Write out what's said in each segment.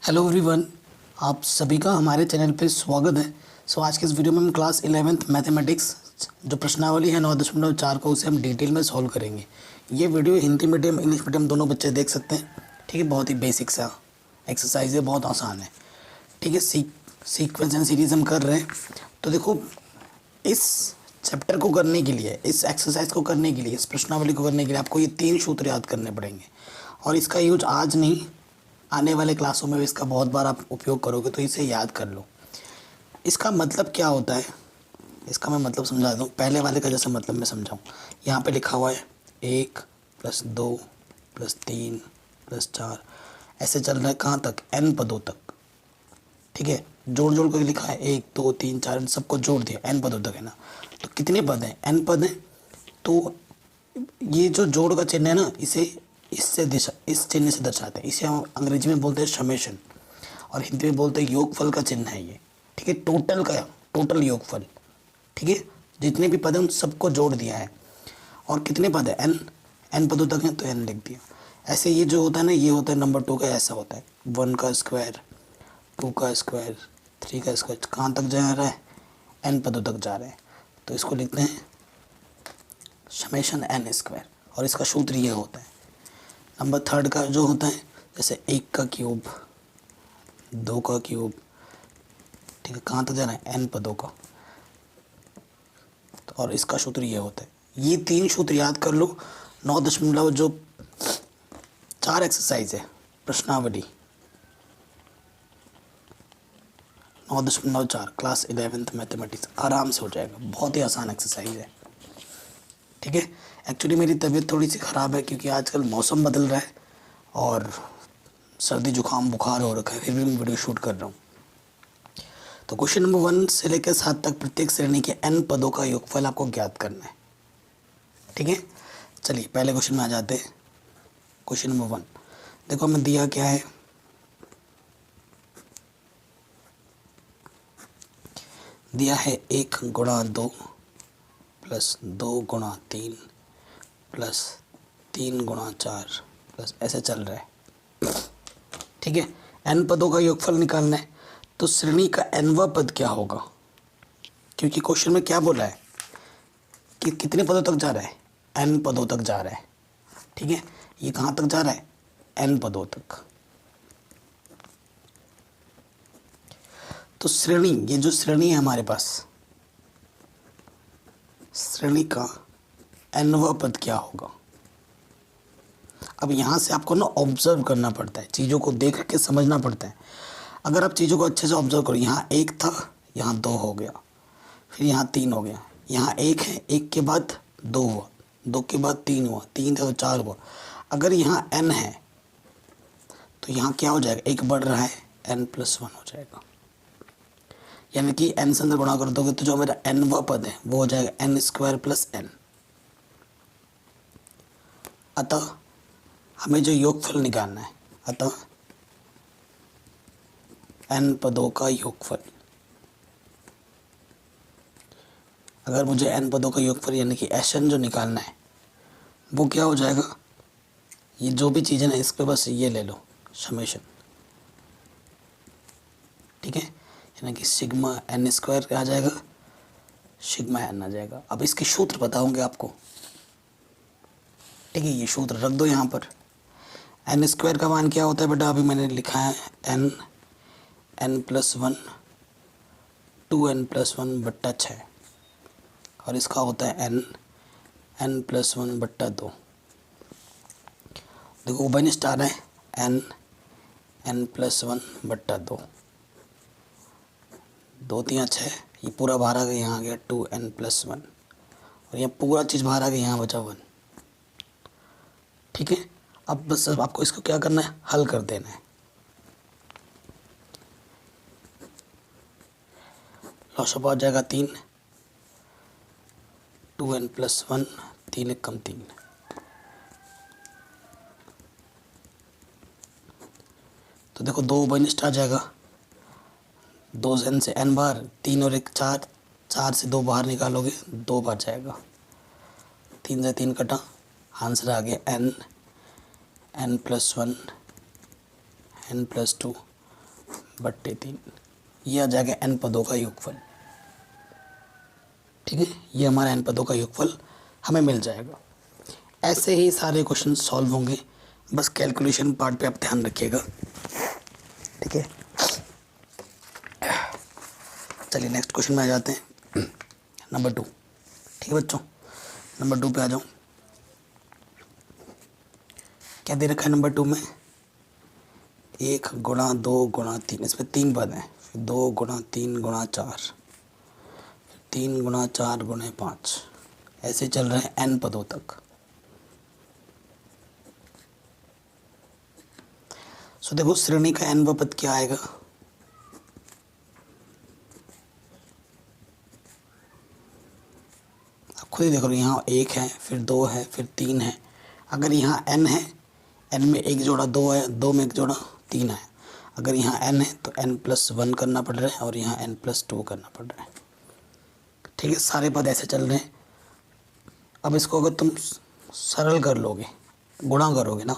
Hello everyone, आप सभी का हमारे चैनल पे स्वागत है। आज के इस वीडियो में हम क्लास 11th मैथमेटिक्स जो प्रश्नावली है 9.4 को उसे हम डिटेल में सॉल्व करेंगे। ये video Hindi medium English medium दोनों बच्चे देख सकते हैं। ठीक है, बहुत ही बेसिक सा एक्सरसाइज है, बहुत आसान है। ठीक है, सीक्वेंस एंड सीरीज हम कर रहे हैं। तो देखो, इस चैप्टर को करने के लिए, इस एक्सरसाइज को करने के लिए, इस प्रश्नावली को करने के लिए आपको ये 3 सूत्र याद करने पड़ेंगे। और इसका यूज आज नहीं, आने वाले क्लासों में भी इसका बहुत बार आप उपयोग करोगे, तो इसे याद कर लो। इसका मतलब क्या होता है, इसका मैं मतलब समझा दूँ। पहले वाले का जैसे मतलब मैं समझाऊँ। यहाँ पे लिखा हुआ है 1 + 2 + 3 + 4, ऐसे चल रहा है कहाँ तक, n पदों तक। ठीक है, जोड़ जोड़ कर लिखा है 1 2 3 4, सबको जोड़ दिया, n पदों तक है ना। तो कितने पद हैं, n पद हैं। तो ये जो जोड़ का चिन्ह है ना, इसे इससे दिशा, इस चिन्ह से दर्शाते हैं। इसे हम अंग्रेजी में बोलते हैं समेशन, और हिंदी में बोलते हैं योगफल का चिन्ह है ये। ठीक है, टोटल योगफल। ठीक है, जितने भी पद हैं उन सबको जोड़ दिया है। और कितने पद है, n पदों तक हैं तो n लिख दिया। ऐसे ये जो होता है ना, ये होता है नंबर 2 का, ऐसा होता है 1 का स्क्वायर, 2 का स्क्वायर, 3 का स्क्वायर, कहाँ तक जा रहा है, n पदों तक जा रहे हैं। तो इसको लिखते हैं समेशन n², और इसका सूत्र ये होता है। नंबर 3 का जो होता है, जैसे 1 का क्यूब, 2 का क्यूब। ठीक है, कहाँ तक जाना है, n पदों का। और इसका सूत्र ये होता है। ये 3 सूत्र याद कर लो। 9.4 एक्सरसाइज है प्रश्नावली 9.4 क्लास 11th मैथमेटिक्स, आराम से हो जाएगा। बहुत ही आसान एक्सरसाइज है। ठीक है, एक्चुअली मेरी तबीयत थोड़ी सी ख़राब है, क्योंकि आजकल मौसम बदल रहा है और सर्दी जुकाम बुखार हो रखा है, फिर भी मैं वीडियो शूट कर रहा हूँ। तो क्वेश्चन नंबर 1 से लेकर 7 तक प्रत्येक श्रेणी के n पदों का योगफल आपको ज्ञात करना है। ठीक है, चलिए पहले क्वेश्चन में आ जाते हैं। क्वेश्चन नंबर 1 देखो, हमें दिया क्या है, दिया है 1 × 2 + 2 × 3 + 3 × 4 प्लस, ऐसे चल रहा है। ठीक है, n पदों का योगफल निकालना है। तो श्रेणी का nवां पद क्या होगा, क्योंकि क्वेश्चन में क्या बोला है कि कितने पदों तक जा रहा है, n पदों तक जा रहा है। ठीक है, ये कहाँ तक जा रहा है, n पदों तक। तो श्रेणी, ये जो श्रेणी है हमारे पास, श्रेणी का nवां पद क्या होगा। अब यहाँ से आपको ना ऑब्जर्व करना पड़ता है, चीज़ों को देख के समझना पड़ता है। अगर आप चीज़ों को अच्छे से ऑब्जर्व करो, यहाँ 1 था, यहाँ 2 हो गया, फिर यहाँ 3 हो गया, यहाँ 1 है, 1 के बाद 2 हुआ, 2 के बाद 3 हुआ, 3 था तो 4 हुआ। अगर यहाँ n है तो यहाँ क्या हो जाएगा, 1 बढ़ रहा है, n+1 हो जाएगा। यानी कि n से अंदर गुणा कर दोगे तो जो मेरा nवां पद है वो हो जाएगा n² + n। अतः हमें जो योगफल निकालना है, अतः n पदों का योगफल, अगर मुझे n पदों का योगफल यानी कि Sn जो निकालना है, वो क्या हो जाएगा, ये जो भी चीज़ है ना, इस पे बस ये ले लो समेशन। ठीक है, यानी कि सिग्मा n² आ जाएगा, सिग्मा n आ जाएगा। अब इसके सूत्र बताऊंगे आपको। ठीक है, ये सूत्र रख दो यहाँ पर। n² का मान क्या होता है बेटा, अभी मैंने लिखा है n+1 2n+1/6, और इसका होता है n+1/2। देखो वन स्टार है, n+1/2, 2 3 6, ये पूरा बाहर आ गया, यहाँ आ गया 2n+1, और यहाँ पूरा चीज़ बाहर आ गया, यहाँ बचा 1। ठीक है, अब बस आपको इसको क्या करना है, हल कर देना है। लॉसअप आ जाएगा 3, 2n+1, 3 1 कम 3। तो देखो 2 वन आ जाएगा, 2 n से n बार, 3 और 1 4, 4 से 2 बाहर निकालोगे 2 बार जाएगा, 3 से 3 कटा, आंसर आ गया n+1 n+2 बट्टे 3, ये आ जाएगा n पदों का योगफल। ठीक है, ये हमारा n पदों का योगफल हमें मिल जाएगा। ऐसे ही सारे क्वेश्चन सॉल्व होंगे, बस कैलकुलेशन पार्ट पे आप ध्यान रखिएगा। ठीक है, चलिए नेक्स्ट क्वेश्चन में आ जाते हैं, नंबर 2। ठीक है बच्चों, नंबर 2 पे आ जाओ। क्या दे रखा है नंबर 2 में? 1 गुणा 2 गुणा 3, इसमें 3 पद हैं, 2 गुणा 3 गुणा 4, 3 गुणा 4 गुणे 5, ऐसे चल रहे हैं n पदों तक। सो देखो श्रेणी का n पद क्या आएगा? आप खुद ही देखो, यहाँ 1 है, फिर 2 है, फिर 3 है। अगर यहाँ n है, n में 1 जोड़ा 2 है, 2 में 1 जोड़ा 3 है। अगर यहाँ n है तो n+1 करना पड़ रहा है और यहाँ n+2 करना पड़ रहा है। ठीक है, सारे पद ऐसे चल रहे हैं। अब इसको अगर तुम सरल कर लोगे, गुणा करोगे ना,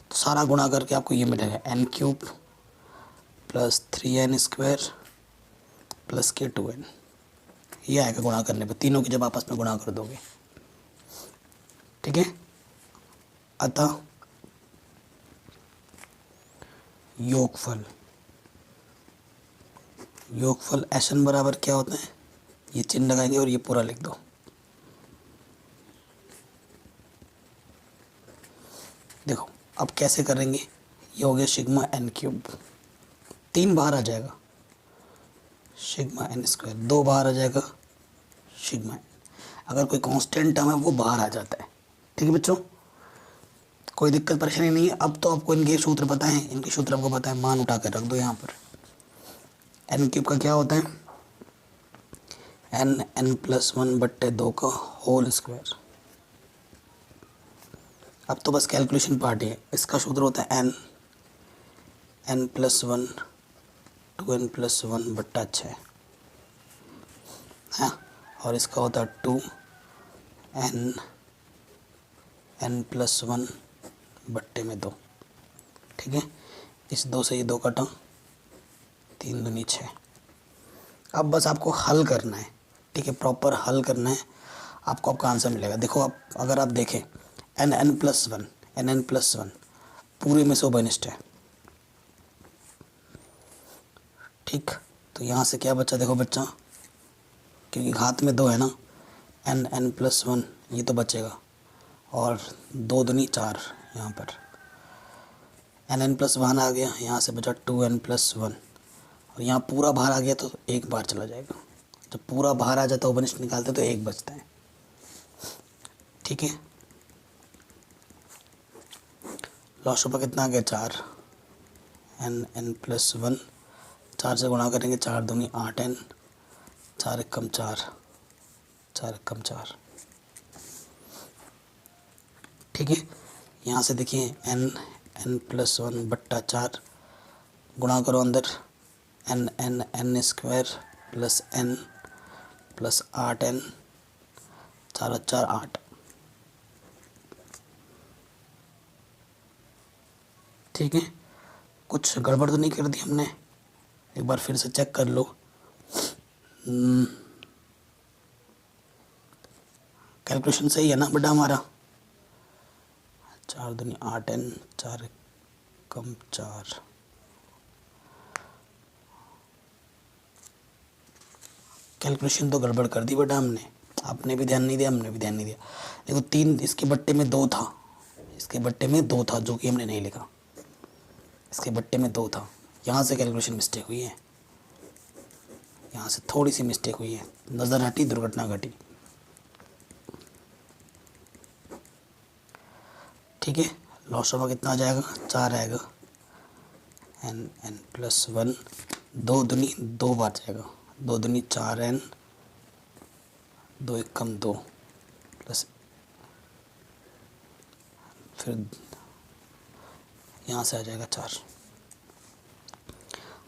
तो सारा गुणा करके आपको ये मिलेगा n³ + 3n² + k2n। ये आएगा गुणा करने पर, तीनों की जब आपस में गुणा कर दोगे। ठीक है, अतः योगफल Sn बराबर क्या होता है? ये चिन्ह लगाएंगे और ये पूरा लिख दो। देखो अब कैसे करेंगे, ये हो गया सिग्मा n³, 3 बाहर आ जाएगा, सिग्मा n², 2 बाहर आ जाएगा, सिग्मा n। अगर कोई कांस्टेंट टर्म है वो बाहर आ जाता है। ठीक है बच्चों, कोई दिक्कत परेशानी नहीं है। अब तो आपको इनके सूत्र पता है, इनके सूत्र आपको पता है, मान उठा कर रख दो यहाँ पर। n³ का क्या होता है? n+1/2 का होल स्क्वायर। अब तो बस कैलकुलेशन पार्ट है। इसका सूत्र होता है n+1 2n+1/6 है, और इसका होता है 2n+1/2। ठीक है, इस 2 से ये 2 कटा, 3 दूनी 6। अब बस आपको हल करना है। ठीक है, प्रॉपर हल करना है, आपको आपका आंसर मिलेगा। देखो आप अगर आप देखें n+1 पूरे में से ओबनिस्ट है। ठीक, तो यहाँ से क्या बचा? देखो बच्चा, क्योंकि घात में 2 है ना, n+1 ये तो बचेगा, और 2 दूनी 4 यहाँ पर n+1 आ गया, यहाँ से बचा 2n+1, और यहाँ पूरा बाहर आ गया तो एक बार चला जाएगा। जब पूरा बाहर आ जाता है ओबनिस्ट निकालते तो 1 बचता है। ठीक है, लॉस ऑफ कितना आ गया? 4, n+1, 4 से गुणा करेंगे, 4 दूनी 8n, 4 एकम 4, 4 एकम 4। ठीक है, यहाँ से देखिए n+1/4 गुणा करो अंदर, n² + n + 8n, 4 4 8। ठीक है, कुछ गड़बड़ तो नहीं कर दी हमने? एक बार फिर से चेक कर लो। कैलकुलेशन सही है ना बेटा हमारा? 4 दूनी 8n, 4 एकम 4। कैलकुलेशन तो गड़बड़ कर दी बेटा हमने, आपने भी ध्यान नहीं दिया, हमने भी ध्यान नहीं दिया। देखो 3 इसके बट्टे में 2 था, इसके बट्टे में 2 था, जो कि हमने नहीं लिखा। इसके बट्टे में 2 था, यहाँ से कैलकुलेशन मिस्टेक हुई है, यहाँ से थोड़ी सी मिस्टेक हुई है, नज़र हटी, दुर्घटना घटी। ठीक है, लॉस ऑफ कितना आ जाएगा? 4 आएगा, n+1, 2 दूनी 2 बार जाएगा, 2 दूनी 4n, 2 एकम 2 प्लस, फिर यहाँ से आ जाएगा 4।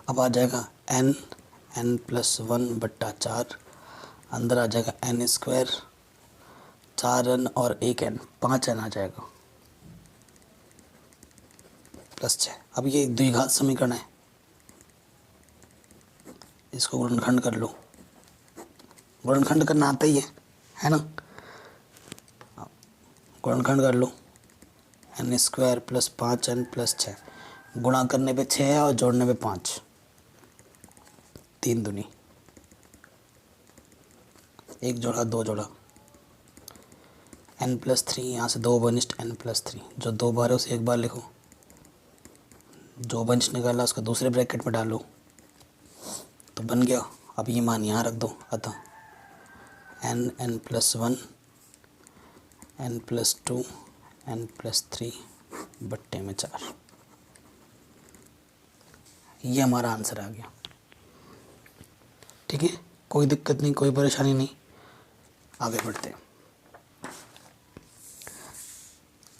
अब आ जाएगा n+1/4, अंदर आ जाएगा n², 4n और 1n, 5n आ जाएगा, +6। अब ये द्विघात समीकरण है, इसको गुणनखंड कर लो, गुणनखंड करना आता ही है ना। गुणनखंड कर लो, n square plus 5n plus 6, गुणा करने पे 6 है और जोड़ने पे 5, 3 दूनी 1 जोड़ा 2 जोड़ा, n प्लस 3, यहाँ से 2 बनिष्ठ n प्लस 3, जो 2 बार है उसे एक बार लिखो, जो बनिष्ठ निकाला उसका दूसरे ब्रैकेट में डालो तो बन गया। अब ये मान यहाँ रख दो, अतः n plus 1 n plus 2 n plus 3 बट्टे में 4, ये हमारा आंसर आ गया। ठीक है, कोई दिक्कत नहीं, कोई परेशानी नहीं, आगे बढ़ते हैं।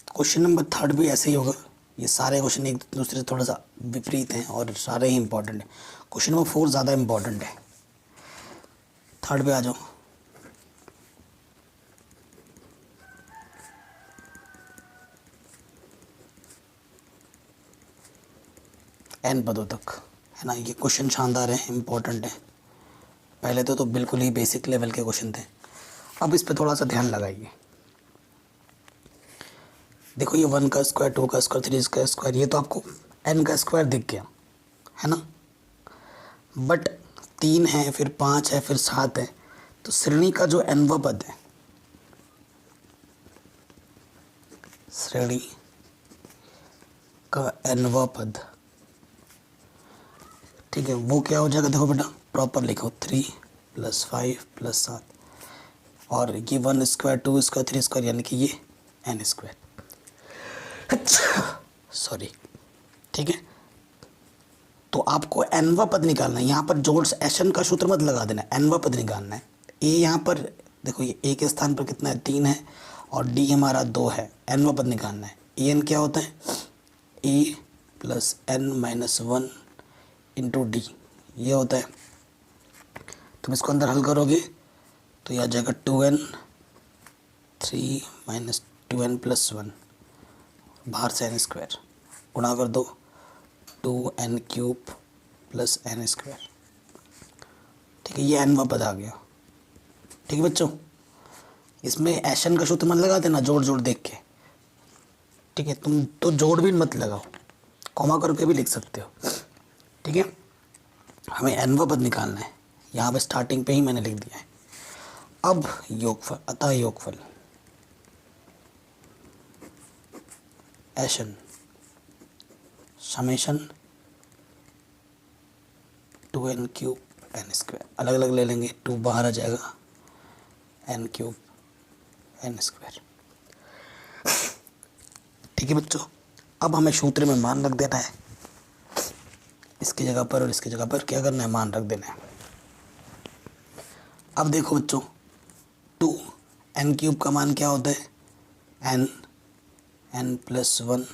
क्वेश्चन नंबर 3 भी ऐसे ही होगा। ये सारे क्वेश्चन एक दूसरे से थोड़ा सा विपरीत हैं और सारे ही इंपॉर्टेंट हैं। क्वेश्चन नंबर 4 ज़्यादा इंपॉर्टेंट है। 3 पे आ जाओ। n पदों तक, है ना। ये क्वेश्चन शानदार है, इम्पोर्टेंट है। पहले तो बिल्कुल ही बेसिक लेवल के क्वेश्चन थे, अब इस पे थोड़ा सा ध्यान लगाइए। देखो ये 1 का स्क्वायर, 2 का स्क्वायर, 3 का स्क्वायर, ये तो आपको n का स्क्वायर दिख गया, है ना। बट 3 है, फिर 5 है, फिर 7 है, तो श्रेणी का जो nवां पद है, श्रेणी का nवां पद, ठीक है, वो क्या हो जाएगा। देखो बेटा प्रॉपर लिखो, 3 + 5 + 7, और ये 1 स्क्वायर, 2 स्क्वायर, 3 स्क्वायर, यानी कि ये n स्क्वायर, सॉरी। ठीक है, तो आपको nवां पद निकालना है। यहाँ पर जोड़ एशन का सूत्र मत लगा देना, nवां पद निकालना है। ए यहाँ पर देखो, ये ए के स्थान पर कितना है, 3 है, और डी हमारा 2 है, nवां पद निकालना है। एन क्या होता है, a plus n minus 1 into d, ये होता है। तुम इसको अंदर हल करोगे तो यह आ जाएगा 2n 3 माइनस 2n प्लस 1, बाहर से n स्क्वायर, गुणा कर दो 2n cube plus n square. ठीक है, ये nवां पद आ गया। ठीक है बच्चों, इसमें एशन का सूत्र मत लगा देना, जोड़ जोड़ देख के। ठीक है, तुम तो जोड़ भी मत लगाओ, कॉमा करके भी लिख सकते हो। ठीक है, हमें nवां पद निकालना है, यहाँ पे स्टार्टिंग पे ही मैंने लिख दिया है। अब योगफल, अतः योगफल एशन summation 2n cube n square, अलग अलग ले लेंगे, 2 बाहर आ जाएगा, n क्यूब n स्क्वायर। ठीक है बच्चों, अब हमें सूत्र में मान रख देना है, इसकी जगह पर और इसकी जगह पर क्या करना है, मान रख देना है। अब देखो बच्चों, 2n क्यूब का मान क्या होता है, n प्लस 1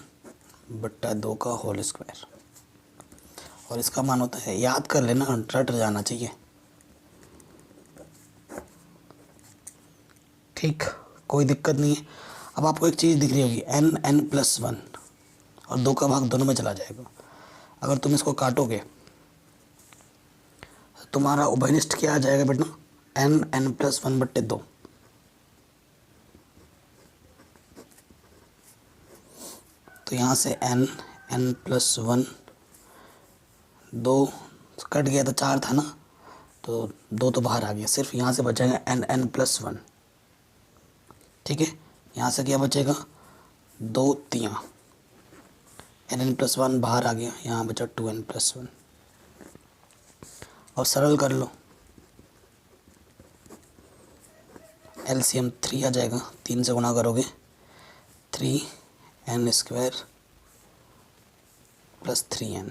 बट्टा 2 का होल स्क्वायर, और इसका मान होता है, याद कर लेना, रट जाना चाहिए। ठीक, कोई दिक्कत नहीं है। अब आपको एक चीज़ दिख रही होगी, n प्लस 1, और 2 का भाग दोनों में चला जाएगा। अगर तुम इसको काटोगे तो तुम्हारा उभयनिष्ठ क्या आ जाएगा बेटा, n प्लस 1 बट्टे 2। तो यहाँ से n प्लस 1, 2 कट गया तो 4 था ना, तो 2 तो बाहर आ गया, सिर्फ यहाँ से बचेगा n प्लस 1। ठीक है, यहाँ से क्या बचेगा, 2 तियाँ, n प्लस 1 बाहर आ गया, यहाँ बचा 2n प्लस 1, और सरल कर लो, एलसीएम 3 आ जाएगा, 3 से गुणा करोगे 3n स्क्वायर प्लस 3n।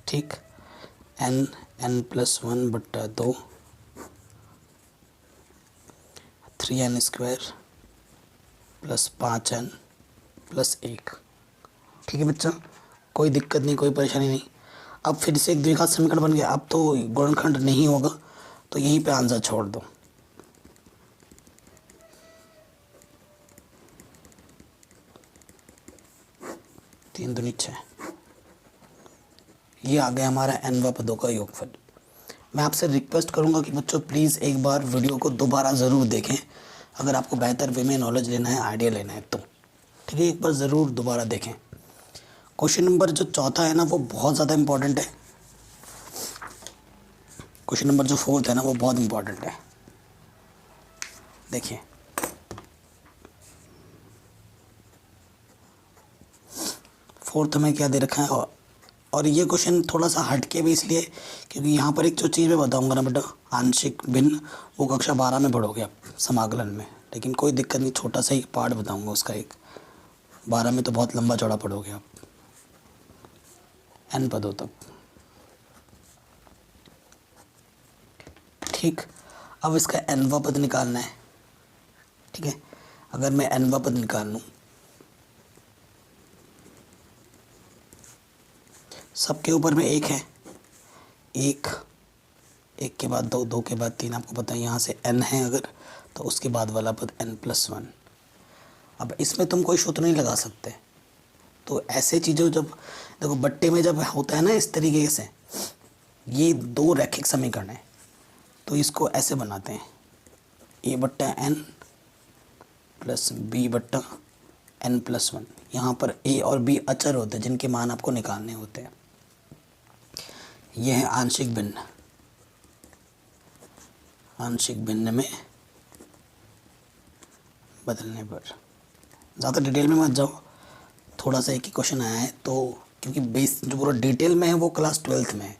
ठीक, n प्लस 1 बट्टा 2, 3n square plus 5n plus 1। ठीक है बच्चा, कोई दिक्कत नहीं, कोई परेशानी नहीं। अब फिर से एक द्विघात समीकरण बन गया, अब तो गुणनखंड नहीं होगा, तो यहीं पे आंसर छोड़ दो। तीन दूनी 6, ये आ गया हमारा nवा पदों का योगफल। मैं आपसे रिक्वेस्ट करूंगा कि बच्चों प्लीज़ एक बार वीडियो को दोबारा ज़रूर देखें, अगर आपको बेहतर वे में नॉलेज लेना है, आइडिया लेना है तो। ठीक है, एक बार ज़रूर दोबारा देखें। क्वेश्चन नंबर जो चौथा है ना वो बहुत ज़्यादा इम्पॉर्टेंट है। क्वेश्चन नंबर जो फोर्थ है ना वो बहुत इम्पॉर्टेंट है। देखिए, फोर्थ में क्या दे रखा है, और ये क्वेश्चन थोड़ा सा हटके भी इसलिए क्योंकि यहाँ पर एक जो चीज़ मैं बताऊँगा ना बेटा, आंशिक भिन्न, वो कक्षा 12 में पढ़ोगे आप समाकलन में, लेकिन कोई दिक्कत नहीं, छोटा सा ही पार्ट बताऊँगा उसका एक। 12 में तो बहुत लंबा चौड़ा पढ़ोगे आप n पदों तक। ठीक, अब इसका nवा पद निकालना है। ठीक है, अगर मैं nवा पद निकाल लूँ, सबके ऊपर में एक है, एक के बाद दो, दो के बाद तीन, आपको पता है यहाँ से n है अगर, तो उसके बाद वाला पद n+1। अब इसमें तुम कोई सूत्र नहीं लगा सकते, तो ऐसे चीज़ों जब देखो बट्टे में जब होता है ना इस तरीके से, ये दो रैखिक समीकरण है, तो इसको ऐसे बनाते हैं, a/n प्लस b/n+1। यहाँ पर a और b अचर होते हैं जिनके मान आपको निकालने होते हैं। यह है आंशिक भिन्न। आंशिक भिन्न में बदलने पर, ज़्यादा डिटेल में मत जाओ, थोड़ा सा एक ही क्वेश्चन आया है तो, क्योंकि बेस जो पूरा डिटेल में है वो क्लास 12th में है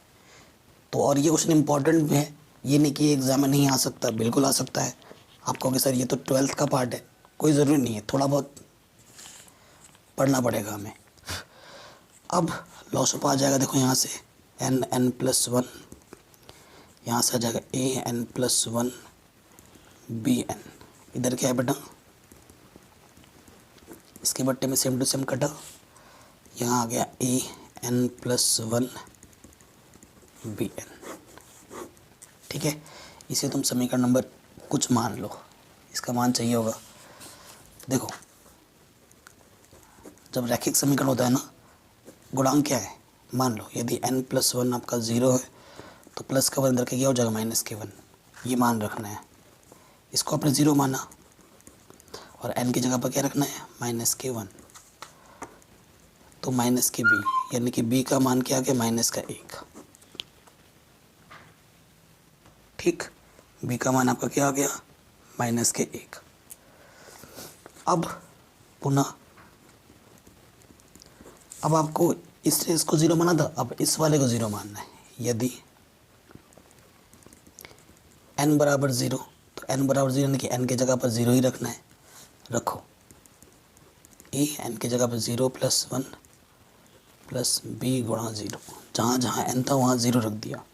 तो, और ये क्वेश्चन इंपॉर्टेंट भी है, ये नहीं कि एग्ज़ाम में नहीं आ सकता, बिल्कुल आ सकता है। आप कहोगे सर ये तो 12th का पार्ट है, कोई ज़रूरी नहीं है, थोड़ा बहुत पढ़ना पड़ेगा हमें। अब लॉसअप आ जाएगा, देखो यहाँ से n+1, यहाँ से आ जाएगा an+1 bn। इधर क्या है बेटा, इसके बट्टे में सेम टू सेम कटा, यहाँ आ गया an+1 bn। ठीक है, इसे तुम समीकरण नंबर कुछ मान लो, इसका मान चाहिए होगा। देखो जब रैखिक समीकरण होता है ना, गुणांक क्या है, मान लो यदि n+1 आपका 0 है तो प्लस का 1 अंदर के क्या हो जाएगा -k1, ये मान रखना है। इसको आपने 0 माना और n की जगह पर क्या रखना है -k1, तो -kb, यानी कि b का मान क्या आ गया -1। ठीक, b का मान आपका क्या आ गया -1। अब पुनः, अब आपको इसको 0 माना था, अब इस वाले को 0 मानना है। यदि n बराबर 0, तो n बराबर 0 यानी कि n की जगह पर 0 ही रखना है, रखो n की जगह पर 0 + 1 प्लस b गुणा 0, जहाँ जहाँ n था वहाँ 0 रख दिया,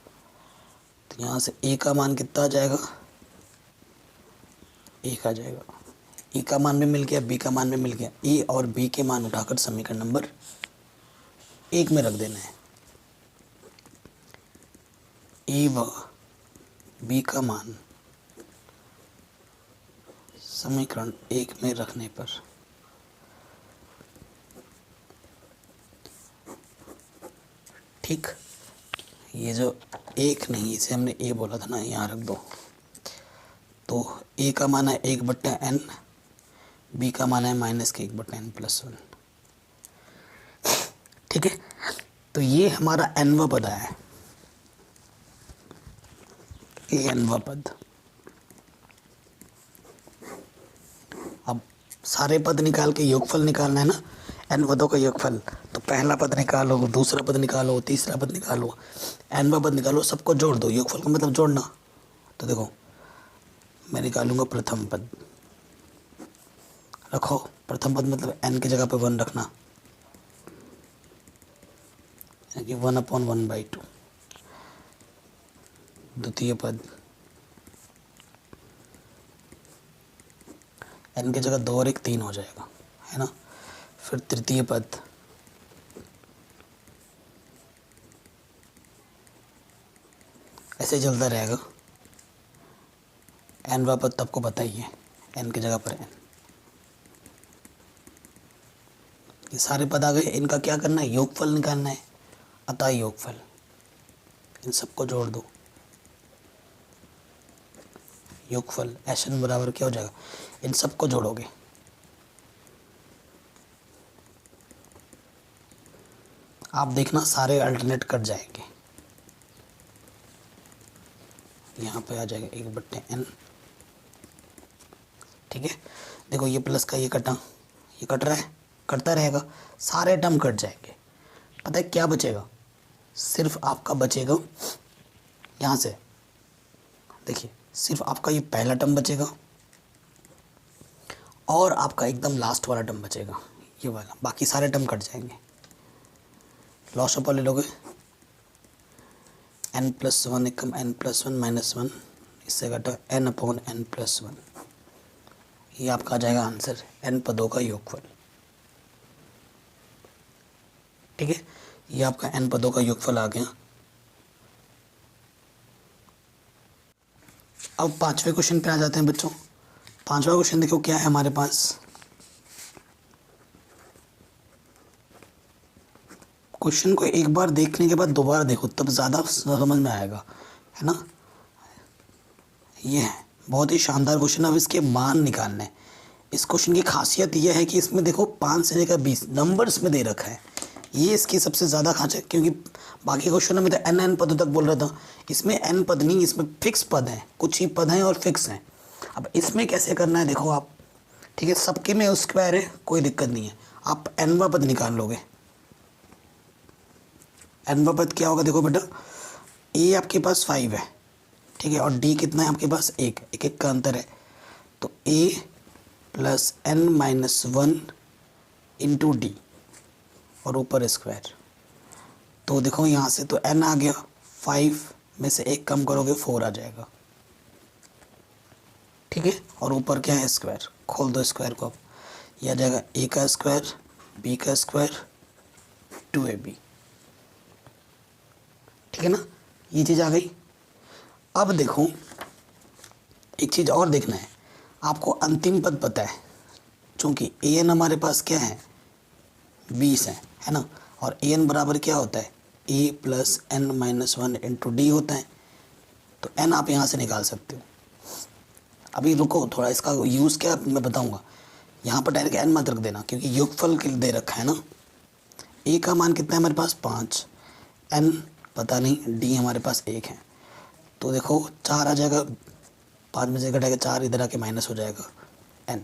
तो यहाँ से a का मान कितना आ जाएगा, 1 आ जाएगा। e का मान भी मिल गया, b का मान भी मिल गया। a और b के मान उठाकर समीकरण नंबर 1 में रख देना है। a व b का मान समीकरण 1 में रखने पर ठीक, ये जो 1 नहीं, इसे हमने a बोला था ना, यहाँ रख दो। तो a का मान है 1/n, b का मान है -1/n+1। ठीक है, तो ये हमारा nवा पद है, ये nवा पद। अब सारे पद निकाल के योगफल निकालना है ना, n पदों का योगफल, तो पहला पद निकालो, दूसरा पद निकालो, तीसरा पद निकालो, nवा पद निकालो, सबको जोड़ दो। योगफल का मतलब जोड़ना। तो देखो मैं निकालूंगा प्रथम पद, रखो प्रथम पद मतलब n की जगह पे 1 रखना, यानी 1/1/2। द्वितीय पद n की जगह 2 और 1 3 हो जाएगा, है ना। फिर तृतीय पद ऐसे चलता रहेगा। nवा पद तो आपको पता ही है, n की जगह पर n। ये सारे पद आ गए, इनका क्या करना है, योगफल निकालना है। अतः योगफल इन सबको जोड़ दो, योगफल एन बराबर क्या हो जाएगा, इन सबको जोड़ोगे, आप देखना सारे अल्टरनेट कट जाएंगे, यहाँ पे आ जाएगा 1/n। ठीक है, देखो ये प्लस का ये कटा, ये कट रहा है, कटता रहेगा, सारे टर्म कट जाएंगे। पता है क्या बचेगा, सिर्फ आपका बचेगा यहाँ से, देखिए सिर्फ आपका ये पहला टर्म बचेगा और आपका एकदम लास्ट वाला टर्म बचेगा, ये वाला, बाकी सारे टर्म कट जाएंगे। लॉस ऑफ ले लोगे, n+1 एकम n+1 -1, इससे घटा n/n+1, ये आपका आ जाएगा आंसर, n पदों का योगफल। ठीक है, ये आपका n पदों का योगफल आ गया। अब पांचवें क्वेश्चन पे आ जाते हैं बच्चों। पांचवा क्वेश्चन देखो क्या है हमारे पास। क्वेश्चन को एक बार देखने के बाद दोबारा देखो तब ज़्यादा समझ में आएगा, है ना। ये है बहुत ही शानदार क्वेश्चन। अब इसके मान निकालने हैं। इस क्वेश्चन की खासियत यह है कि इसमें देखो 5 से लेकर 20 नंबर्स में दे रखा है, ये इसकी सबसे ज़्यादा खासियत, क्योंकि बाकी क्वेश्चनों में तो n पदों तक बोल रहा था, इसमें n पद नहीं, इसमें फिक्स पद हैं, कुछ ही पद हैं और फिक्स हैं। अब इसमें कैसे करना है देखो आप, ठीक है, सबके में स्क्वायर है, कोई दिक्कत नहीं है, आप nवां पद निकाल लोगे। nवां पद क्या होगा देखो बेटा, a आपके पास 5 है, ठीक है, और d कितना है आपके पास 1, एक का अंतर है, तो a + n-1 इंटू डी और ऊपर स्क्वायर। तो देखो यहाँ से तो n आ गया, 5 में से 1 कम करोगे 4 आ जाएगा, ठीक है, और ऊपर क्या है स्क्वायर, खोल दो स्क्वायर को, अब यह आ जाएगा a का स्क्वायर b का स्क्वायर 2ab, ठीक है ना, ये चीज़ आ गई। अब देखो एक चीज़ और देखना है आपको, अंतिम पद पता है, चूँकि an हमारे पास क्या है 20 है ना, और an बराबर क्या होता है a + n-1 इंटू डी होता है, तो n आप यहाँ से निकाल सकते हो। अभी रुको थोड़ा, इसका यूज़ क्या मैं बताऊँगा, यहाँ पर डायरेक्ट n मत रख देना क्योंकि योगफल के लिए दे रखा है ना। a का मान कितना है हमारे पास 5, n पता नहीं, d हमारे पास 1 है, तो देखो 4 आ जाएगा, 5 में से घटाएगा 4, इधर आके माइनस हो जाएगा n,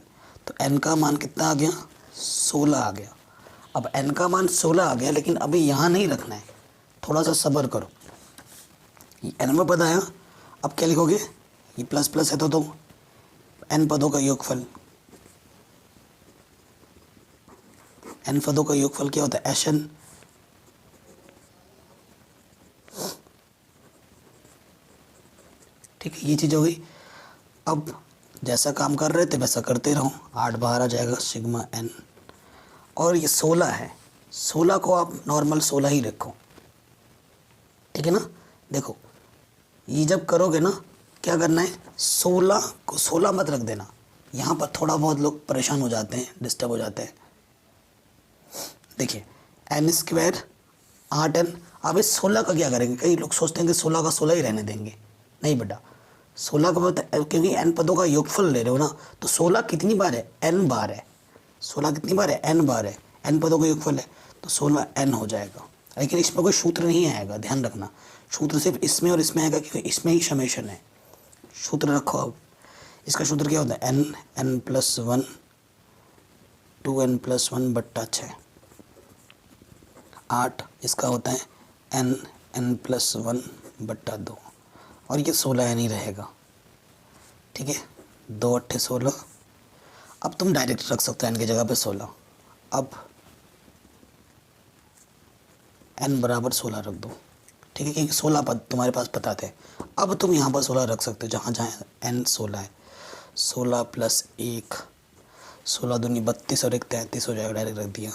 तो n का मान कितना आ गया 16 आ गया। अब n का मान 16 आ गया, लेकिन अभी यहाँ नहीं रखना है, थोड़ा सा सब्र करो, nवां पद आया, अब क्या लिखोगे, ये प्लस प्लस है तो n पदों का योगफल, n पदों का योगफल क्या होता है Sn, ठीक है, ये चीज़ हो गई। अब जैसा काम कर रहे थे वैसा करते रहो, 8 बाहर आ जाएगा सिग्मा n, और ये 16 है, 16 को आप नॉर्मल 16 ही रखो, ठीक है ना। देखो ये जब करोगे ना क्या करना है, 16 को 16 मत रख देना, यहाँ पर थोड़ा बहुत लोग परेशान हो जाते हैं, डिस्टर्ब हो जाते हैं। देखिए n² 8n, अब इस 16 का क्या करेंगे, कई लोग सोचते हैं कि 16 का 16 ही रहने देंगे, नहीं बेटा, 16 का मतलब क्योंकि n पदों का योगफल ले रहे हो ना, तो 16 कितनी बार है n बार है, 16 कितनी बार है n बार है, n पदों का योगफल है तो 16n हो जाएगा। लेकिन इसमें कोई सूत्र नहीं आएगा, ध्यान रखना, सूत्र सिर्फ इसमें और इसमें आएगा क्योंकि इसमें ही समेशन है। सूत्र रखो, अब इसका सूत्र क्या होता है n+1 2n+1/6, 8 इसका होता है n+1/2, और ये 16 नहीं रहेगा, ठीक है, 2 8 16। अब तुम डायरेक्ट रख सकते हो n की जगह पे 16, अब n बराबर 16 रख दो, ठीक है, क्योंकि 16 पद तुम्हारे पास पता थे। अब तुम यहाँ पर 16 रख सकते हो जहाँ जहाँ n 16 है, 16 + 1, 16 दूनी 32 और 1 33 हो जाएगा, डायरेक्ट रख दिया,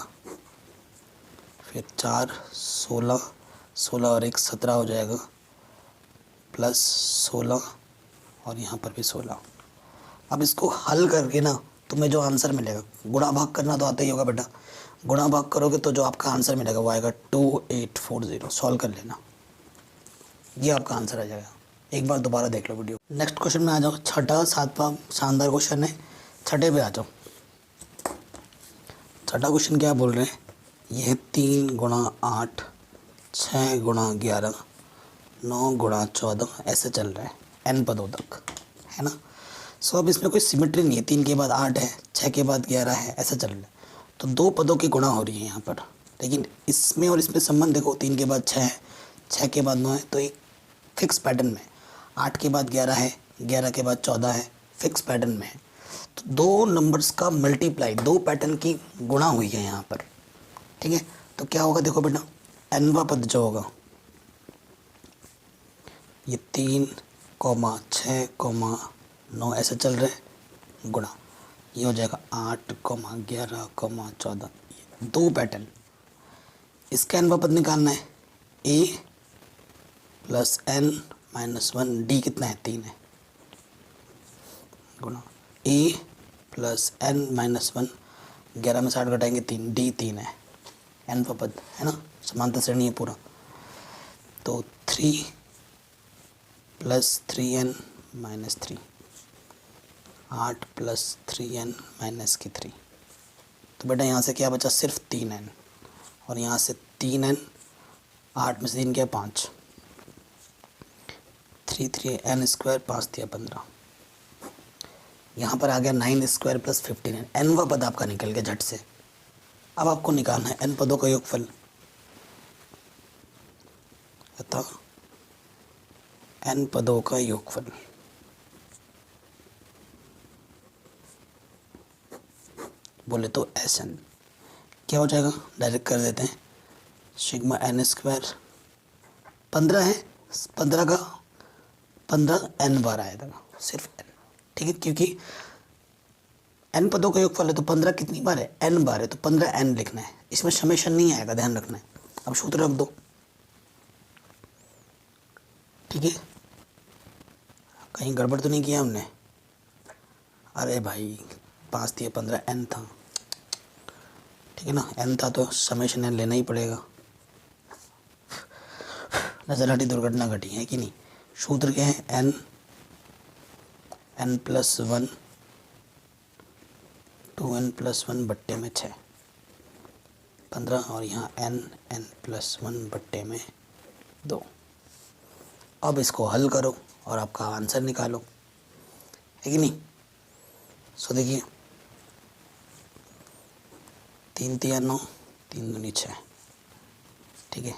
फिर 4 16, 16 और 1 17 हो जाएगा, प्लस 16 और यहाँ पर भी 16। अब इसको हल करके ना तुम्हें जो आंसर मिलेगा, गुणा भाग करना तो आता ही होगा बेटा, गुणा भाग करोगे तो जो आपका आंसर मिलेगा वो आएगा 2840, सॉल्व कर लेना, ये आपका आंसर आ जाएगा। एक बार दोबारा देख लो वीडियो। नेक्स्ट क्वेश्चन में आ जाओ। छठा सातवां शानदार क्वेश्चन है। छठे पे आ जाओ। छठा क्वेश्चन क्या बोल रहे हैं, यह 3 गुणा 8, 6 गुणा 11, 9 गुणा 14 ऐसे चल रहा है n पदों तक, है ना। सो अब इसमें कोई सिमेट्री नहीं है, 3 के बाद 8 है, 6 के बाद 11 है, ऐसा चल रहा है। तो 2 पदों की गुणा हो रही है यहाँ पर, लेकिन इसमें और इसमें संबंध देखो, 3 के बाद 6 है, 6 के बाद 9 है, तो एक फिक्स पैटर्न में। 8 के बाद 11 है, 11 के बाद 14 है, फिक्स पैटर्न में है। तो 2 नंबर्स का मल्टीप्लाई, 2 पैटर्न की गुणा हुई है यहाँ पर, ठीक है। तो क्या होगा देखो बेटा, nवां पद जो होगा, ये 3, 6, 9 ऐसे चल रहे हैं गुणा, ये हो जाएगा 8, 11, 14, 2 पैटर्न। इसका nवां पद निकालना है, a plus n minus 1, d कितना है 3 है, गुणा a प्लस n माइनस 1, 11 में 60 घटाएंगे 3, d 3 है, nवां पद है ना, समांतर श्रेणी है पूरा। तो 3 plus 3n minus 3, 8 plus 3n minus की 3। तो बेटा यहाँ से क्या बचा, सिर्फ 3n, और यहाँ से 3n, 8 में से 3 क्या 5, 3 3 n स्क्वायर, 5 दिया 15। यहाँ पर आ गया 9 स्क्वायर प्लस 15n, nवां पद आपका निकल गया झट से। अब आपको निकालना है n पदों का योगफल, अतः n पदों का योगफल बोले तो Sn क्या हो जाएगा, डायरेक्ट कर देते हैं। सिग्मा n स्क्वायर 15 है, 15 का 15 n बार आएगा, सिर्फ n, ठीक है, क्योंकि n पदों का योगफल है तो 15 कितनी बार है, n बार है, तो 15 n लिखना है, इसमें समेशन नहीं आएगा, ध्यान रखना है। अब सूत्र रख दो, ठीक है, कहीं गड़बड़ तो नहीं किया हमने। अरे भाई 5 दिए 15 n था, ठीक है ना, n था तो समेशन n लेना ही पड़ेगा। नजर हटी दुर्घटना घटी है कि नहीं। सूत्र क्या है, n प्लस 1, 2n प्लस 1 बट्टे में 6, 15, और यहाँ n प्लस 1 बट्टे में 2। अब इसको हल करो और आपका आंसर निकालो, है कि नहीं। सो देखिए, 3 3 9, 3 दूनी 6, ठीक है,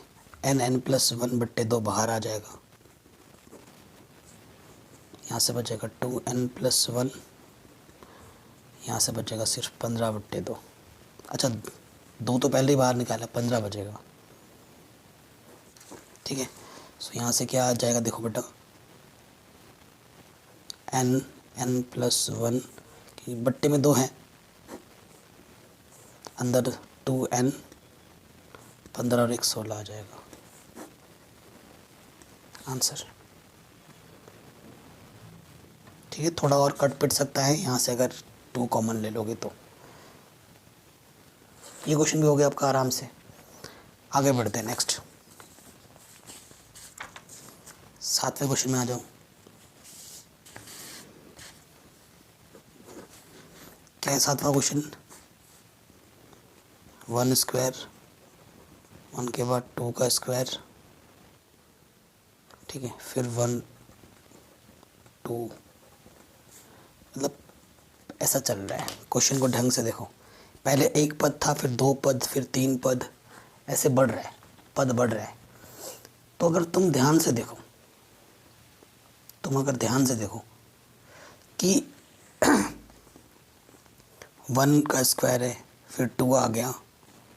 n प्लस 1 बट्टे 2 बाहर आ जाएगा, यहाँ से बचेगा 2n प्लस 1, यहाँ से बचेगा सिर्फ 15 बट्टे 2। अच्छा 2 तो पहले ही बाहर निकाला, 15 बचेगा, ठीक है। सो यहाँ से क्या आ जाएगा देखो बेटा, n प्लस 1 की बट्टे में 2 है, अंदर 2n, 15 और 1 16 आ जाएगा आंसर, ठीक है। थोड़ा और कट पिट सकता है यहाँ से, अगर 2 कॉमन ले लोगे तो। ये क्वेश्चन भी हो गया आपका आराम से। आगे बढ़ते हैं नेक्स्ट, 7वें क्वेश्चन में आ जाओ। क्या है 7वां क्वेश्चन, 1 स्क्वायर, 1 के बाद 2 का स्क्वायर, ठीक है, फिर 1 2, मतलब ऐसा चल रहा है। क्वेश्चन को ढंग से देखो, पहले 1 पद था, फिर 2 पद, फिर 3 पद, ऐसे बढ़ रहा है, पद बढ़ रहा है। तो अगर तुम ध्यान से देखो, कि 1 का स्क्वायर है, फिर 2 आ गया,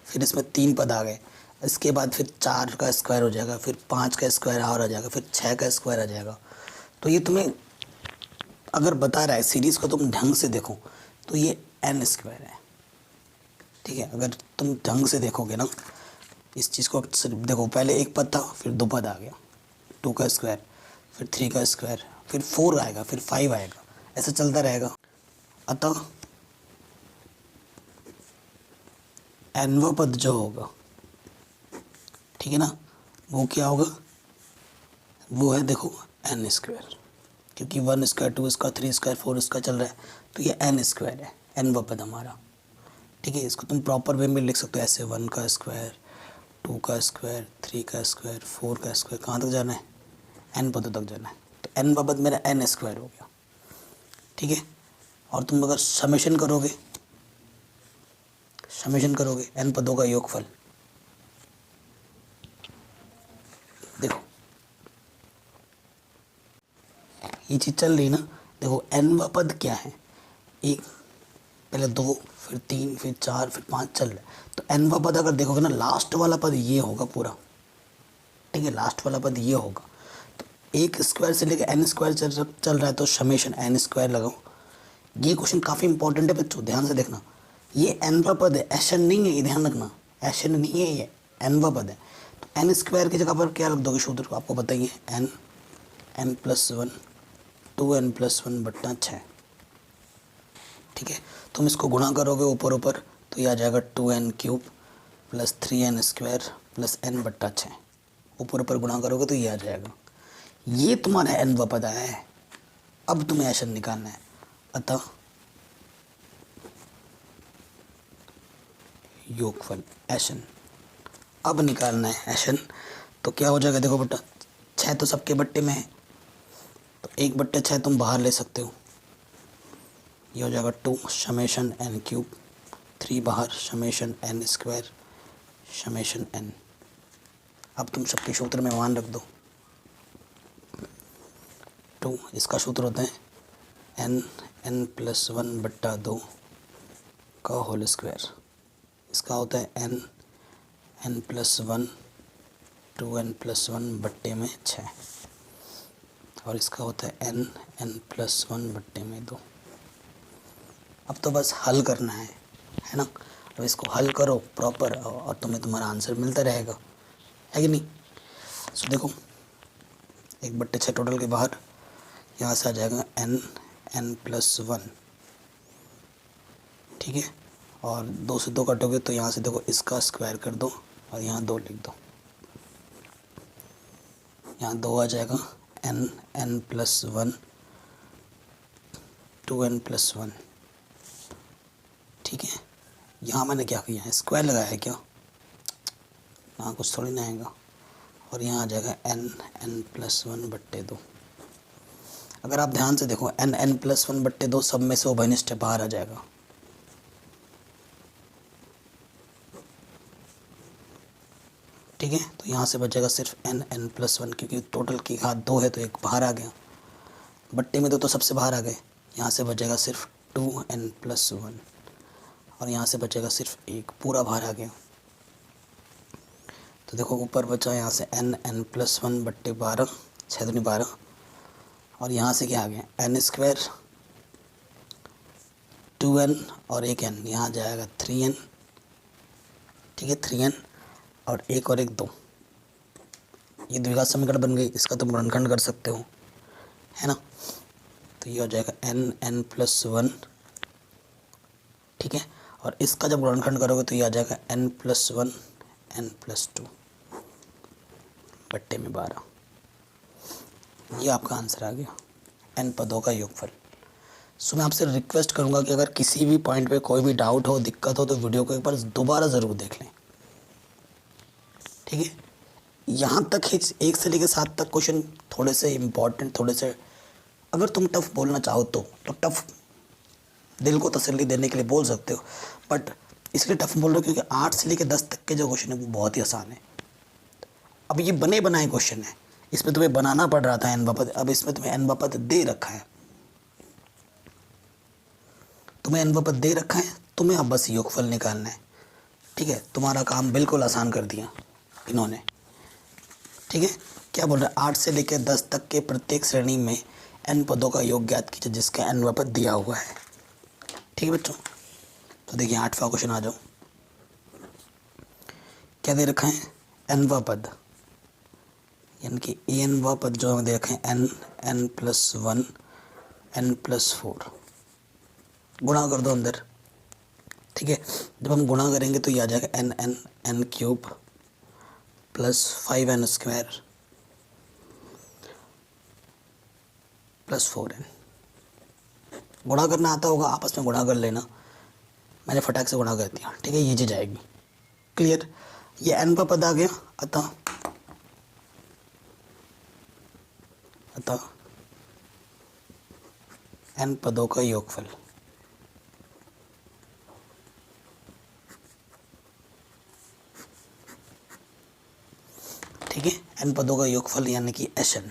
फिर इसमें 3 पद आ गए, इसके बाद फिर 4 का स्क्वायर हो जाएगा, फिर 5 का स्क्वायर और आ जाएगा, फिर 6 का स्क्वायर आ जाएगा। तो ये तुम्हें अगर बता रहा है, सीरीज़ को तुम ढंग से देखो तो ये n स्क्वायर है, ठीक है। अगर तुम ढंग से देखोगे ना इस चीज़ को, सिर्फ देखो, पहले 1 पद था, फिर 2 पद आ गया, 2 का स्क्वायर, फिर 3 का स्क्वायर, फिर 4 आएगा, फिर 5 आएगा, ऐसा चलता रहेगा। अतः nवां पद जो होगा, ठीक है ना, वो क्या होगा, वो है देखो एन स्क्वायर, क्योंकि 1 स्क्वायर 2 स्क्वायर 3 स्क्वायर 4 स्क्वायर चल रहा है, तो ये एन स्क्वायर है, एन व पद हमारा। ठीक है, इसको तुम प्रॉपर वे में लिख सकते हो ऐसे, 1 का स्क्वायर 2 का स्क्वायर 3 का स्क्वायर 4 का स्क्वायर, कहाँ तक जाना है, एन पदों तक जाना है, तो एन व पद मेरा एन स्क्वायर हो गया। ठीक है, और तुम अगर समेशन करोगे एन पदों का योगफल, देखो ये चीज़ चल रही ना, देखो एन व पद क्या है, एक पहले 2 फिर 3 फिर 4 फिर 5 चल रहा है, तो एन व पद अगर देखोगे ना, लास्ट वाला पद ये होगा पूरा। ठीक है, लास्ट वाला पद ये होगा, तो एक स्क्वायर से लेकर एन स्क्वायर चल रहा है, तो समेशन एन स्क्वायर लगाओ। ये क्वेश्चन काफ़ी इंपॉर्टेंट है बच्चों, ध्यान से देखना, ये एन व पद है, एशन नहीं है, ये ध्यान रखना, एशन नहीं है, ये एन व पद है। तो एन स्क्वायर की जगह पर क्या रख दोगे सूत्र को, आपको बताइए, एन प्लस 1 2n+1/6। ठीक है, तुम इसको गुणा करोगे ऊपर ऊपर, तो ये आ जाएगा 2n³ + 3n² + n/6। ऊपर ऊपर गुणा करोगे तो ये आ जाएगा, ये तुम्हारा एन व पद है। अब तुम्हें एशन निकालना है, अतः योगफल एशन अब निकालना है एशन। तो क्या हो जाएगा, देखो बेटा 6 तो सबके बट्टे में है, तो 1/6 तुम बाहर ले सकते हो, ये हो जाएगा 2 समेशन n³ 3 बाहर समेशन n² समेशन n। अब तुम सबके सूत्र में मान रख दो, 2 इसका सूत्र होता है n+1/2 का होल स्क्वायर, इसका होता है n+1 2n+1/6, और इसका होता है n+1/2। अब तो बस हल करना है ना। अब इसको हल करो प्रॉपर और तुम्हारा आंसर मिलता रहेगा, है कि नहीं। सो देखो 1/6 टोटल के बाहर, यहाँ से आ जाएगा n+1। ठीक है, और 2 से 2 काटोगे तो यहाँ से देखो इसका स्क्वायर कर दो और यहाँ 2 लिख दो, यहाँ 2 आ जाएगा, n+1 2n+1। ठीक है, यहाँ मैंने क्या किया है, स्क्वायर लगाया है क्या, यहाँ कुछ थोड़ी ना आएगा, और यहाँ आ जाएगा n+1/2। अगर आप ध्यान से देखो n+1/2 सब में से उभयनिष्ठ बाहर आ जाएगा। ठीक है, तो यहाँ से बचेगा सिर्फ n+1, क्योंकि टोटल की घात 2 है तो एक बाहर आ गया, बट्टे में तो सबसे बाहर आ गए। यहाँ से बचेगा सिर्फ 2n+1, और यहाँ से बचेगा सिर्फ एक पूरा बाहर आ गया। तो देखो ऊपर बचा यहाँ से n+1/12 6 दूनी 12, और यहाँ से क्या आ गया n² 2n और एक n, यहाँ जाएगा 3n। ठीक है, 3n और एक और एक 2, ये द्विघात समीकरण बन गई, इसका तुम गुणनखंड कर सकते हो, है ना। तो ये हो जाएगा n+1। ठीक है, और इसका जब गुणनखंड करोगे तो ये आ जाएगा n+1 n+2 बट्टे में 12। ये आपका आंसर आ गया, n पदों का योगफल। सो मैं आपसे रिक्वेस्ट करूंगा कि अगर किसी भी पॉइंट पे कोई भी डाउट हो, दिक्कत हो, तो वीडियो को एक बार दोबारा ज़रूर देख लें। ठीक है, यहाँ तक ही 1 से लेकर 7 तक क्वेश्चन थोड़े से इम्पोर्टेंट, थोड़े से अगर तुम टफ बोलना चाहो तो टफ दिल को तसल्ली देने के लिए बोल सकते हो, बट इसलिए टफ बोल रहे हो क्योंकि 8 से लेकर 10 तक के जो क्वेश्चन है वो बहुत ही आसान है। अब ये बने बनाए क्वेश्चन है, इसमें तुम्हें बनाना पड़ रहा था एन व पद, अब इसमें तुम्हें एन व पद दे रखा है, तुम्हें अब बस योगफल निकालना है। ठीक है, तुम्हारा काम बिल्कुल आसान कर दिया इन्होंने। ठीक है, क्या बोल रहा है, 8 से लेकर 10 तक के प्रत्येक श्रेणी में n पदों का योग ज्ञात कीजिए जिसका n व पद दिया हुआ है। ठीक है बच्चों, तो देखिए 8वां क्वेश्चन आ जाओ। क्या दे रखा है, n व पद, यानी कि n व पद जो हमें दे रखे हैं n+1 n+4, गुणा कर दो अंदर। ठीक है, जब हम गुणा करेंगे तो ये आ जाएगा n³ + 5n² प्लस 4n। गुणा करना आता होगा, आपस में गुणा कर लेना, मैंने फटाक से गुणा कर दिया, ठीक है, ये चीज़ आएगी। क्लियर, ये n का पद आ गया, अतः n पदों का योगफल। ठीक है, n पदों का योगफल यानी कि Sn।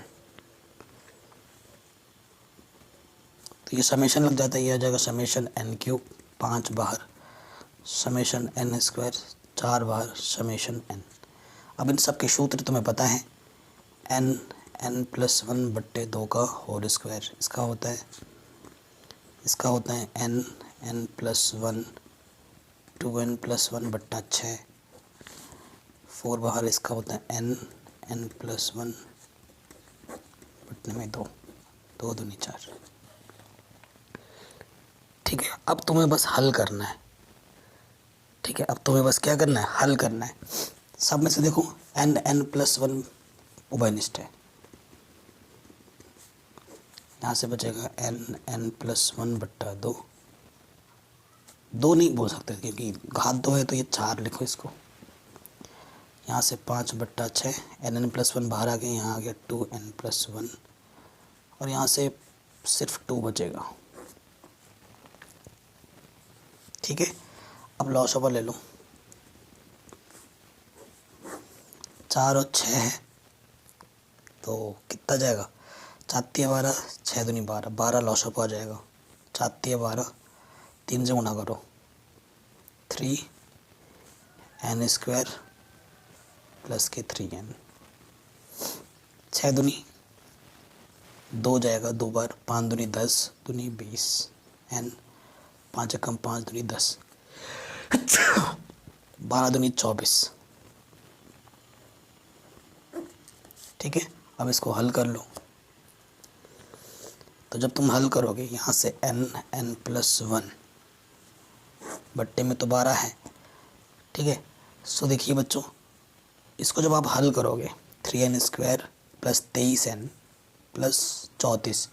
तो ये समेशन लग जाता है, ये आ जाएगा समेशन n क्यूब 5 बाहर, समेशन n स्क्वायर 4 बाहर, समेशन n। अब इन सब के सूत्र तुम्हें पता है, n प्लस 1 बट्टे 2 का होल स्क्वायर, इसका होता है n प्लस 1 2n प्लस 1 बट्टा 6, 4 बाहर, इसका होता है n प्लस 1 बट्टे में 2, 2 दूनी 4। ठीक है, अब तुम्हें बस हल करना है। ठीक है, अब तुम्हें बस क्या करना है, हल करना है। सब में से देखो n प्लस 1 उभयनिष्ठ है, यहाँ से बचेगा n प्लस 1 बट्टा 2, 2 नहीं बोल सकते क्योंकि घात 2 है, तो ये 4 लिखो इसको। यहाँ से 5 बट्टा 6, n प्लस 1 बाहर आ गया, यहाँ आ गया 2n प्लस 1, और यहाँ से सिर्फ 2 बचेगा। ठीक है, अब लॉस ओवर ले लो, 4 और 6 है तो कितना जाएगा, 4 तिया 12, 6 दूनी 12, 12 लॉस ओवर आ जाएगा, 4 तिया 12, 3 से गुणा करो, 3n स्क्वायर प्लस के 3n, 6 दूनी 2 जाएगा, 2 बार, 5 दूनी 10, दूनी 20, n 5 कम 5 दूनी 10, 12 दूनी 24। ठीक है, अब इसको हल कर लो। तो जब तुम हल करोगे, यहाँ से n प्लस 1 बट्टे में तो 12 है। ठीक है, सो देखिए बच्चों, इसको जब आप हल करोगे, 3n square plus 23n plus 34,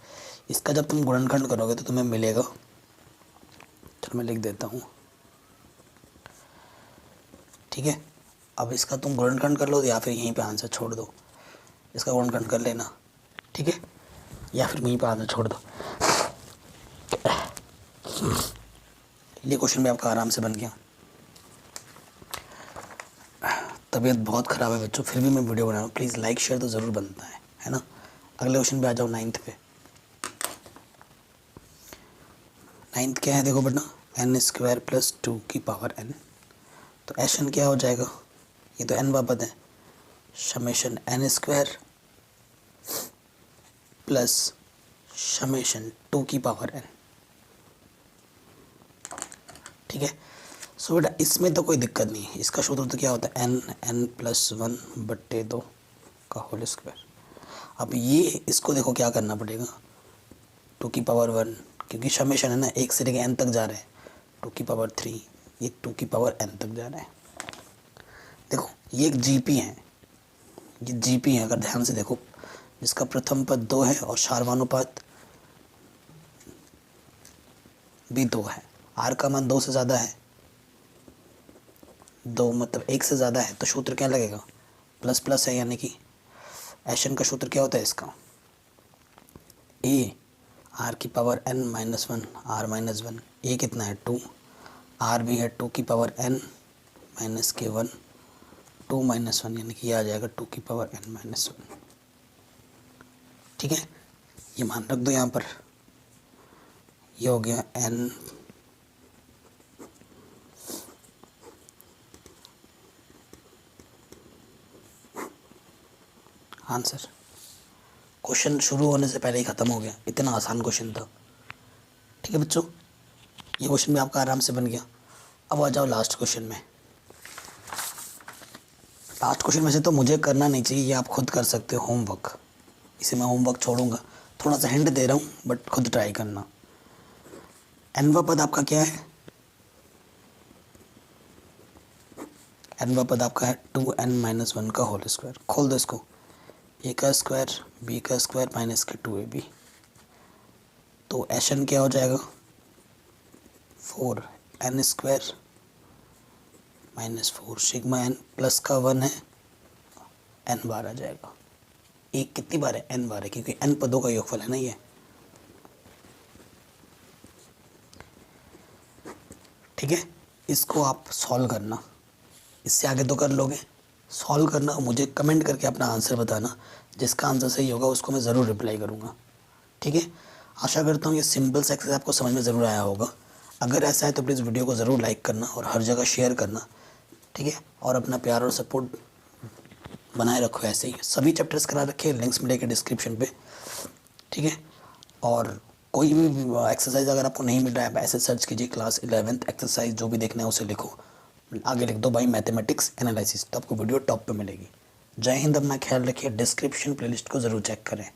इसका जब तुम गुणनखंड करोगे तो तुम्हें मिलेगा, चलो मैं लिख देता हूँ। ठीक है, अब इसका तुम गुणनखंड कर लो या फिर यहीं पे आंसर छोड़ दो, इसका गुणनखंड कर लेना। ठीक है, या फिर वहीं पे आंसर छोड़ दो। ये क्वेश्चन भी आपका आराम से बन गया। तबीयत बहुत ख़राब है बच्चों, फिर भी मैं वीडियो बना रहा हूँ, प्लीज़ लाइक शेयर तो ज़रूर बनता है ना। अगले क्वेश्चन पे आ जाओ, 9th पे। 9th क्या है, देखो बेटा, n स्क्वायर प्लस 2 की पावर n, तो Sn क्या हो जाएगा, ये तो n बाबत है, summation n square plus summation 2 की पावर n। ठीक है, सो बेटा इसमें तो कोई दिक्कत नहीं है, इसका सूत्र तो क्या होता है, n प्लस 1 बट्टे 2 का होल स्क्वायर। अब ये इसको देखो क्या करना पड़ेगा, 2 की पावर 1, क्योंकि समेशन है ना, 1 से लेकर n तक जा रहा है, 2 की पावर 3, ये 2 की पावर n तक जा रहा है। देखो ये एक जीपी है, ये जीपी है, अगर ध्यान से देखो, जिसका प्रथम पद 2 है और सार्वनुपात भी 2 है, r का मान 2 से ज़्यादा है, 2 मतलब 1 से ज़्यादा है, तो सूत्र क्या लगेगा, प्लस प्लस है, यानी कि Sn का सूत्र क्या होता है इसका, a r की power n minus 1 r minus 1, a कितना है 2, r भी है 2 की पावर n माइनस के 1, 2 माइनस 1 यानी कि ये आ जाएगा 2 की पावर n माइनस 1। ठीक है, ये मान रख दो यहाँ पर, ये हो गया n आंसर। क्वेश्चन शुरू होने से पहले ही ख़त्म हो गया, इतना आसान क्वेश्चन था। ठीक है बच्चों, ये क्वेश्चन भी आपका आराम से बन गया। अब आ जाओ लास्ट क्वेश्चन में। लास्ट क्वेश्चन में से तो मुझे करना नहीं चाहिए, ये आप खुद कर सकते हो, होमवर्क। इसे मैं होमवर्क छोड़ूंगा, थोड़ा सा हिंट दे रहा हूँ, बट खुद ट्राई करना। nवा पद आपका क्या है, nवा पद आपका है 2n माइनस 1 का होल स्क्वायर। खोल दो इसको, a का स्क्वायर b का स्क्वायर माइनस के 2ab। तो एशन क्या हो जाएगा 4n² -4 सिग्मा n प्लस का 1 है n बार आ जाएगा। एक कितनी बार है n बार है क्योंकि n पदों का योगफल है ना ये। ठीक है, इसको आप सॉल्व करना, इससे आगे तो कर लोगे। सॉल्व करना, मुझे कमेंट करके अपना आंसर बताना, जिसका आंसर सही होगा उसको मैं ज़रूर रिप्लाई करूँगा। ठीक है, आशा करता हूँ ये सिंपल सा एक्सरसाइज आपको समझ में ज़रूर आया होगा। अगर ऐसा है तो प्लीज़ वीडियो को ज़रूर लाइक करना और हर जगह शेयर करना। ठीक है, और अपना प्यार और सपोर्ट बनाए रखो ऐसे ही। सभी चैप्टर्स करा रखे, लिंक्स मिलेंगे डिस्क्रिप्शन पे। ठीक है, और कोई भी एक्सरसाइज अगर आपको नहीं मिल रहा है, ऐसे सर्च कीजिए क्लास 11th एक्सरसाइज, जो भी देखना है उसे लिखो, आगे लिख दो भाई मैथमेटिक्स एनालिसिस, तो आपको वीडियो टॉप पे मिलेगी। जय हिंद, अपना ख्याल रखिए। डिस्क्रिप्शन प्लेलिस्ट को ज़रूर चेक करें।